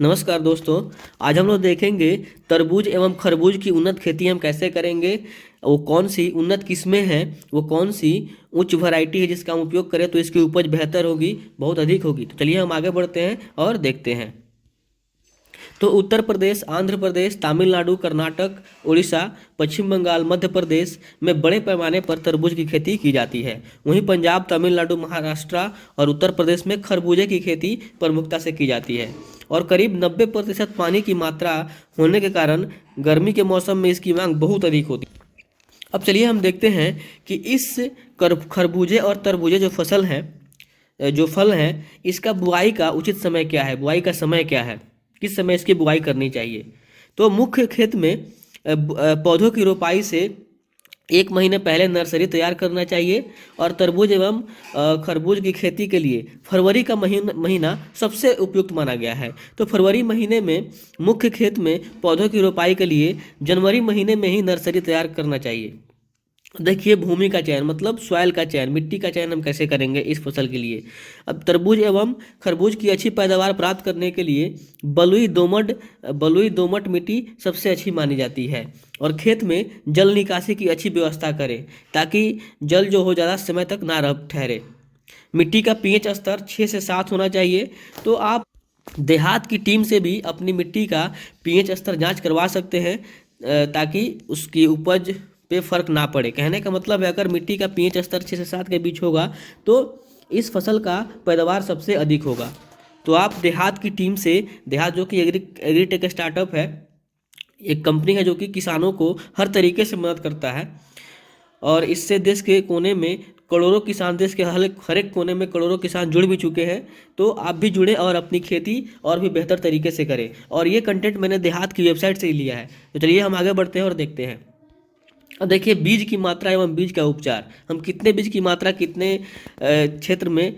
नमस्कार दोस्तों। आज हम लोग देखेंगे तरबूज एवं खरबूज की उन्नत खेती हम कैसे करेंगे। वो कौन सी उन्नत किस्में हैं, वो कौन सी उच्च वैरायटी है जिसका हम उपयोग करें तो इसकी उपज बेहतर होगी, बहुत अधिक होगी। तो चलिए हम आगे बढ़ते हैं और देखते हैं। तो उत्तर प्रदेश, आंध्र प्रदेश, तमिलनाडु, कर्नाटक, उड़ीसा, पश्चिम बंगाल, मध्य प्रदेश में बड़े पैमाने पर तरबूज की खेती की जाती है। वहीं पंजाब, तमिलनाडु, महाराष्ट्र और उत्तर प्रदेश में खरबूजे की खेती प्रमुखता से की जाती है। और करीब 90% पानी की मात्रा होने के कारण गर्मी के मौसम में इसकी मांग बहुत अधिक होती है। अब चलिए हम देखते हैं कि इस खरबूजे और तरबूजे जो फसल है, जो फल है, इसका बुआई का उचित समय क्या है, बुआई का समय क्या है, किस समय इसकी बुआई करनी चाहिए। तो मुख्य खेत में पौधों की रोपाई से 1 महीने पहले नर्सरी तैयार करना चाहिए। और तरबूज एवं खरबूज की खेती के लिए फरवरी का महीना सबसे उपयुक्त माना गया है। तो फरवरी महीने में मुख्य खेत में पौधों की रोपाई के लिए जनवरी महीने में ही नर्सरी तैयार करना चाहिए। देखिए, भूमि का चयन मतलब सॉइल का चयन, मिट्टी का चयन हम कैसे करेंगे इस फसल के लिए। अब तरबूज एवं खरबूज की अच्छी पैदावार प्राप्त करने के लिए बलुई दोमट मिट्टी सबसे अच्छी मानी जाती है। और खेत में जल निकासी की अच्छी व्यवस्था करें ताकि जल जो हो ज़्यादा समय तक ना रह ठहरे। मिट्टी का पीएच स्तर 6 से 7 होना चाहिए। तो आप देहात की टीम से भी अपनी मिट्टी का पीएच स्तर जांच करवा सकते हैं ताकि उसकी उपज पे फर्क ना पड़े। कहने का मतलब है, अगर मिट्टी का पीएच स्तर 6 से 7 के बीच होगा तो इस फसल का पैदावार सबसे अधिक होगा। तो आप देहात की टीम से, देहात जो कि एग्रीटेक स्टार्टअप है, एक कंपनी है जो कि किसानों को हर तरीके से मदद करता है। और इससे देश के कोने में करोड़ों किसान, देश के हर एक कोने में करोड़ों किसान जुड़ भी चुके हैं। तो आप भी जुड़े और अपनी खेती और भी बेहतर तरीके से करें। और ये कंटेंट मैंने देहात की वेबसाइट से ही लिया है। तो चलिए हम आगे बढ़ते हैं और देखते हैं। अब देखिए, बीज की मात्रा एवं बीज का उपचार, हम कितने बीज की मात्रा कितने क्षेत्र में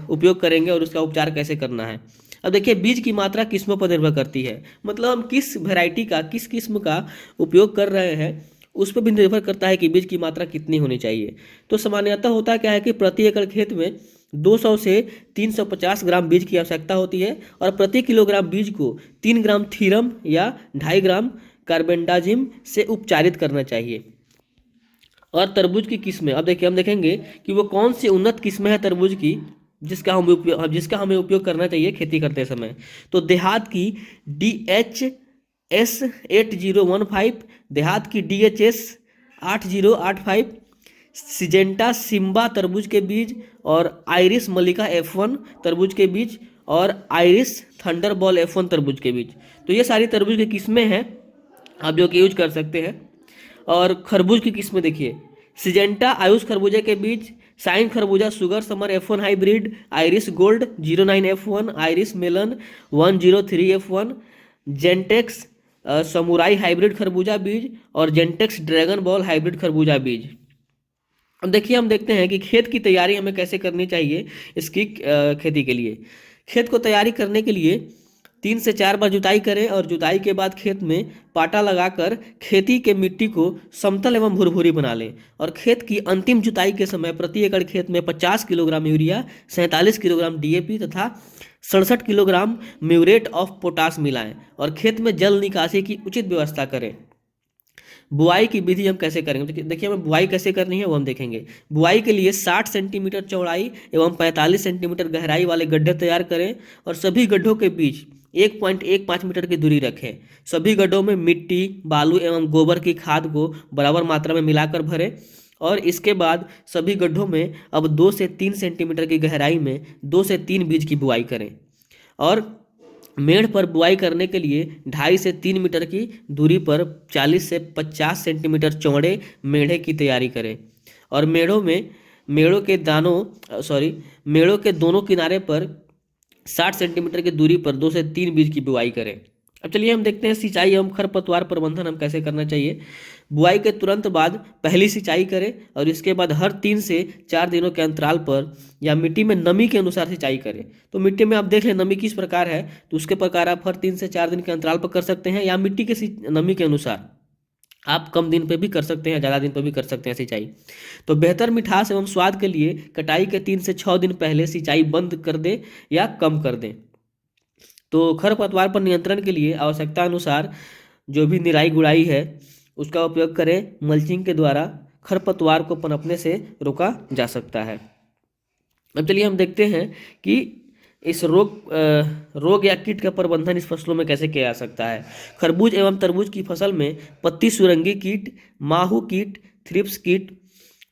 उपयोग करेंगे और उसका उपचार कैसे करना है। अब देखिए, बीज की मात्रा किस्मों पर निर्भर करती है। मतलब हम किस वैरायटी का, किस किस्म का उपयोग कर रहे हैं उस पर भी निर्भर करता है कि बीज की मात्रा कितनी होनी चाहिए। तो सामान्यतः होता क्या है कि प्रति एकड़ खेत में 200 से 350 ग्राम बीज की आवश्यकता होती है। और प्रति किलोग्राम बीज को 3 ग्राम थीरम या 2.5 ग्राम कार्बेंडाजिम से उपचारित करना चाहिए। और तरबूज की किस्में, अब देखिए हम देखेंगे कि वो कौन सी उन्नत किस्में हैं तरबूज की जिसका हमें उपयोग करना चाहिए खेती करते समय। तो देहात की DHS 8015, देहात की DHS 8085, सिजेंटा सिम्बा तरबूज के बीज, और आइरिस मलिका F1 तरबूज के बीज, और आइरिस थंडरबॉल F1 तरबूज के बीज। तो ये सारी तरबूज की किस्में हैं आप जो कि यूज कर सकते हैं। और खरबूज की किस्में देखिए, सिजेंटा आयुष खरबूजे के बीज, साइन खरबूजा sugar summer F1 hybrid, Iris gold 09 F1, Iris melon 103 F1, Gentex Samurai hybrid खरबूजा बीज, और जेंटेक्स ड्रैगन बॉल हाइब्रिड खरबूजा बीज। अब देखिए हम देखते हैं कि खेत की तैयारी हमें कैसे करनी चाहिए इसकी खेती के लिए। खेत को तैयारी करने के लिए 3 से 4 बार जुताई करें। और जुताई के बाद खेत में पाटा लगाकर खेती के मिट्टी को समतल एवं भुरभुरी बना लें। और खेत की अंतिम जुताई के समय प्रति एकड़ खेत में 50 किलोग्राम यूरिया, 47 किलोग्राम DAP तथा 67 किलोग्राम म्यूरेट ऑफ पोटाश मिलाएं। और खेत में जल निकासी की उचित व्यवस्था करें। बुआई की विधि हम कैसे करेंगे, देखिए हमें बुआई कैसे करनी है वो हम देखेंगे। बुआई के लिए 60 सेंटीमीटर चौड़ाई एवं 45 सेंटीमीटर गहराई वाले गड्ढे तैयार करें। और सभी गड्ढों के बीच 1.15 मीटर की दूरी रखें। सभी गड्ढों में मिट्टी, बालू एवं गोबर की खाद को बराबर मात्रा में मिलाकर भरें। और इसके बाद सभी गड्ढों में अब 2 से 3 सेंटीमीटर की गहराई में 2 से 3 बीज की बुआई करें। और मेड़ पर बुआई करने के लिए 2.5 से 3 मीटर की दूरी पर 40 से 50 सेंटीमीटर चौड़े मेढ़े की तैयारी करें। और मेड़ों के दोनों किनारे पर 60 सेंटीमीटर की दूरी पर 2 से 3 बीज की बुआई करें। अब चलिए हम देखते हैं सिंचाई एवं खरपतवार प्रबंधन हम कैसे करना चाहिए। बुआई के तुरंत बाद पहली सिंचाई करें। और इसके बाद हर 3 से 4 दिनों के अंतराल पर या मिट्टी में नमी के अनुसार सिंचाई करें। तो मिट्टी में आप देख लें नमी किस प्रकार है, तो उसके प्रकार आप हर 3 से 4 दिन के अंतराल पर कर सकते हैं, या मिट्टी के नमी के अनुसार आप कम दिन पे भी कर सकते हैं, ज़्यादा दिन पे भी कर सकते हैं सिंचाई। तो बेहतर मिठास एवं स्वाद के लिए कटाई के 3 से 6 दिन पहले सिंचाई बंद कर दें या कम कर दें। तो खरपतवार पर नियंत्रण के लिए आवश्यकता अनुसार जो भी निराई गुड़ाई है उसका उपयोग करें। मल्चिंग के द्वारा खरपतवार को पनपने से रोका जा सकता है। अब चलिए हम देखते हैं कि इस रोग या कीट का प्रबंधन इस फसलों में कैसे किया जा सकता है। खरबूज एवं तरबूज की फसल में पत्ती सुरंगी कीट, माहू कीट, थ्रिप्स कीट,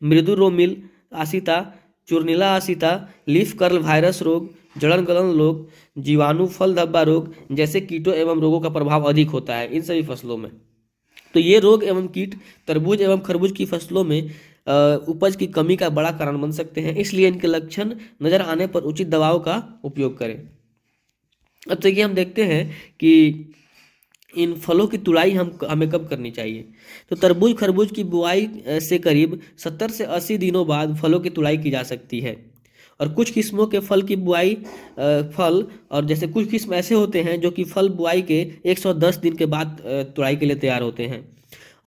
मृदु रोमिल आसिता, चूर्निला आसिता, लीफ कर्ल वायरस रोग, जड़न गलन रोग, जीवाणु फल धब्बा रोग जैसे कीटों एवं रोगों का प्रभाव अधिक होता है इन सभी फसलों में। तो ये रोग एवं कीट तरबूज एवं खरबूज की फसलों में उपज की कमी का बड़ा कारण बन सकते हैं, इसलिए इनके लक्षण नजर आने पर उचित दवाओं का उपयोग करें। अब देखिए हम देखते हैं कि इन फलों की तुड़ाई हमें कब करनी चाहिए। तो तरबूज खरबूज की बुआई से करीब 70 से 80 दिनों बाद फलों की तुड़ाई की जा सकती है। और कुछ किस्मों के फल की बुआई फल और जैसे कुछ किस्म ऐसे होते हैं जो कि फल बुआई के 110 दिन के बाद तुड़ाई के लिए तैयार होते हैं।